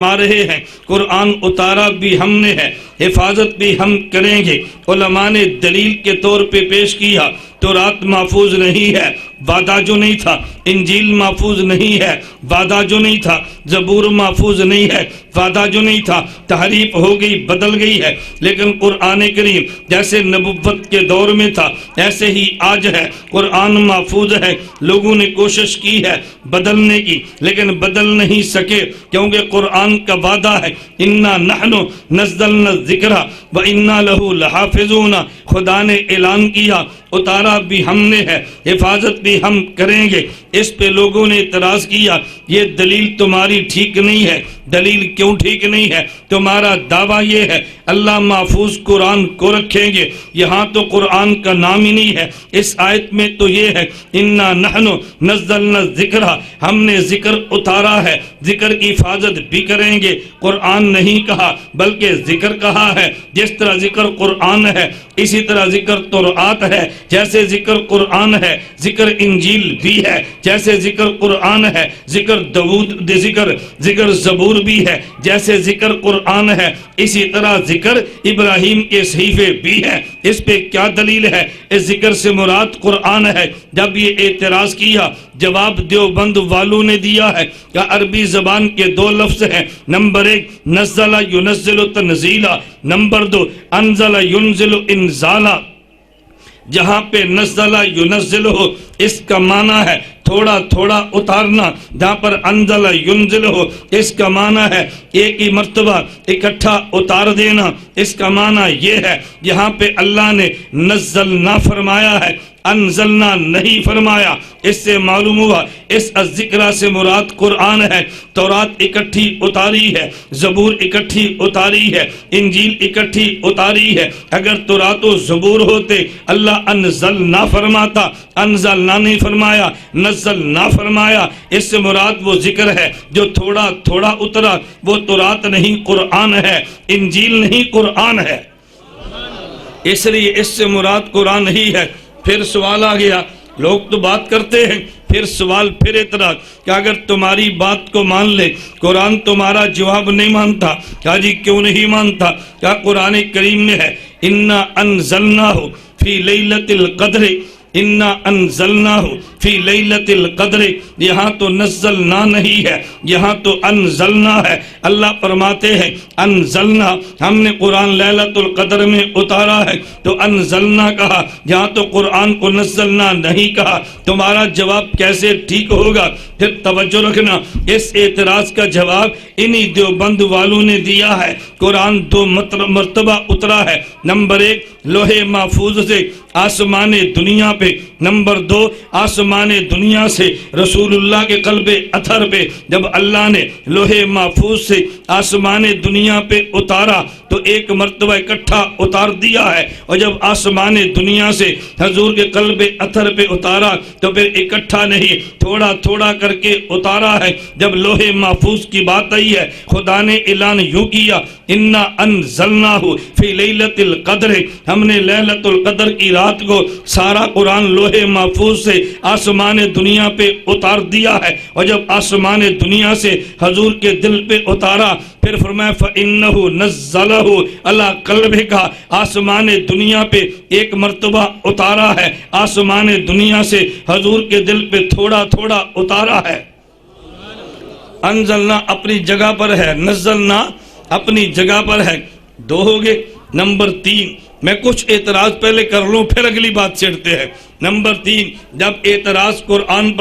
فرما رہے ہیں قرآن اتارا بھی ہم نے ہے، حفاظت بھی ہم کریں گے۔ علماء نے دلیل کے طور پہ پیش کیا تورات محفوظ نہیں ہے، وعدہ جو نہیں تھا، انجیل محفوظ نہیں ہے، وعدہ جو نہیں تھا، زبور محفوظ نہیں ہے، وعدہ جو نہیں تھا، تحریف ہو گئی، بدل گئی ہے، لیکن قرآن کریم جیسے نبوت کے دور میں تھا ایسے ہی آج ہے، قرآن محفوظ ہے۔ لوگوں نے کوشش کی ہے بدلنے کی لیکن بدل نہیں سکے، کیونکہ قرآن کا وعدہ ہے اِنَّا نَحْنُ نَزَّلْنَا الذِّكْرَ وَإِنَّا لَهُ لَحَافِظُونَ۔ خدا نے اعلان کیا اتارا بھی ہم نے ہے، حفاظت بھی ہم کریں گے۔ اس پہ لوگوں نے اعتراض کیا یہ دلیل تمہاری ٹھیک نہیں ہے۔ دلیل کیوں ٹھیک نہیں ہے؟ تمہارا دعویٰ یہ ہے اللہ محفوظ قرآن کو رکھیں گے، یہاں تو قرآن کا نام ہی نہیں ہے۔ اس آیت میں تو یہ ہے اِنَّا نَحْنُ نَزَّلْنَا الذِّكْرَ، ہم نے ذکر اتارا ہے، ذکر کی حفاظت بھی کریں گے۔ قرآن نہیں کہا بلکہ ذکر کہا ہے۔ جس طرح ذکر قرآن ہے اسی طرح ذکر تورات ہے، جیسے ذکر قرآن ہے ذکر انجیل بھی ہے، جیسے ذکر قرآن ہے ذکر داؤد ذکر زبور بھی ہے، جیسے ذکر قرآن ہے اسی طرح ذکر ابراہیم کے صحیفے بھی ہے۔ اس پہ کیا دلیل ہے؟ اس ذکر سے مراد قرآن ہے۔ جب یہ اعتراض کیا جواب دیوبند والوں نے دیا ہے کہ عربی زبان کے دو لفظ ہیں، نمبر 1 نزل ينزل تنزیلا، نمبر 2 انزل ينزل انزالا۔ جہاں پہ نزل ينزل ہو اس کا معنی ہے تھوڑا تھوڑا اتارنا، جہاں پر انزل ينزل ہو اس کا معنی ہے ایک ہی مرتبہ اکٹھا اتار دینا۔ اس کا معنی یہ ہے یہاں پہ اللہ نے نزلنا فرمایا ہے، انزلنا نہیں فرمایا۔ اس سے معلوم ہوا اس الذکرہ سے مراد قرآن ہے۔ تورات اکٹھی اتاری ہے، زبور اکٹھی اتاری ہے، انجیل اکٹھی اتاری ہے۔ اگر تورات و زبور ہوتے اللہ انزلنا فرماتا، انزلنا نہیں فرمایا، نزلنا فرمایا۔ اس سے مراد وہ ذکر ہے جو تھوڑا تھوڑا اترا، وہ تورات نہیں قرآن ہے، انجیل نہیں قرآن ہے۔ اس لیے اس سے مراد قرآن ہی ہے۔ پھر سوال آ گیا، لوگ تو بات کرتے ہیں، پھر سوال پھر اعتراض کہ اگر تمہاری بات کو مان لے قرآن تمہارا جواب نہیں مانتا، کیا جی کیوں نہیں مانتا؟ کیا قرآن کریم میں ہے اِنَّا أَنزَلْنَاهُ فِي لَيْلَةِ الْقَدْرِ، اِنَّا أَنزَلْنَاهُ فِي لَيْلَةِ الْقَدْرِ۔ یہاں تو نزلنا نہیں ہے، یہاں تو انزلنا ہے۔ اللہ فرماتے ہیں انزلنا، ہم نے قرآن لیلۃ القدر میں اتارا ہے تو انزلنا کہا، یہاں تو قرآن کو نزلنا نہیں کہا۔ تمہارا جواب کیسے ٹھیک ہوگا؟ پھر توجہ رکھنا، اس اعتراض کا جواب انہی دیوبند والوں نے دیا ہے۔ قرآن دو مرتبہ اترا ہے، نمبر 1 لوح محفوظ سے آسمان دنیا پہ، نمبر 2 آسمان دنیا سے رسول اللہ کے قلب اطہر پہ۔ جب اللہ نے لوح محفوظ سے آسمان دنیا پہ اتارا تو ایک مرتبہ اکٹھا اتار دیا ہے، اور جب آسمان دنیا سے حضور کے قلب اطہر پہ اتارا تو پھر اکٹھا نہیں تھوڑا تھوڑا کر کے اتارا ہے۔ جب لوح محفوظ کی بات آئی ہے خدا نے اعلان یوں کیا اِنَّا أَنزَلْنَاهُ فِي لَيْلَةِ الْقَدْرِ، ہم نے لیلۃ القدر کی رات کو سارا قرآن لوح محفوظ سے آسمان دنیا پہ اتار دیا ہے، اور جب آسمان دنیا سے حضور کے دل پہ اتارا پھر فرمایا فَإِنَّهُ نَزَّلَهُ عَلَىٰ قَلْبِكَ، آسمان دنیا پہ ایک مرتبہ اتارا ہے، آسمان دنیا سے حضور کے دل پہ تھوڑا تھوڑا اتارا ہے۔ انزلنا اپنی جگہ پر ہے، نزلنا اپنی جگہ پر ہے، دو ہو گئے۔ نمبر 3 میں کچھ اعتراض پہلے کر لوں پھر اگلی بات چھیڑتے ہیں۔ نمبر 3 جب اعتراض قرآن پر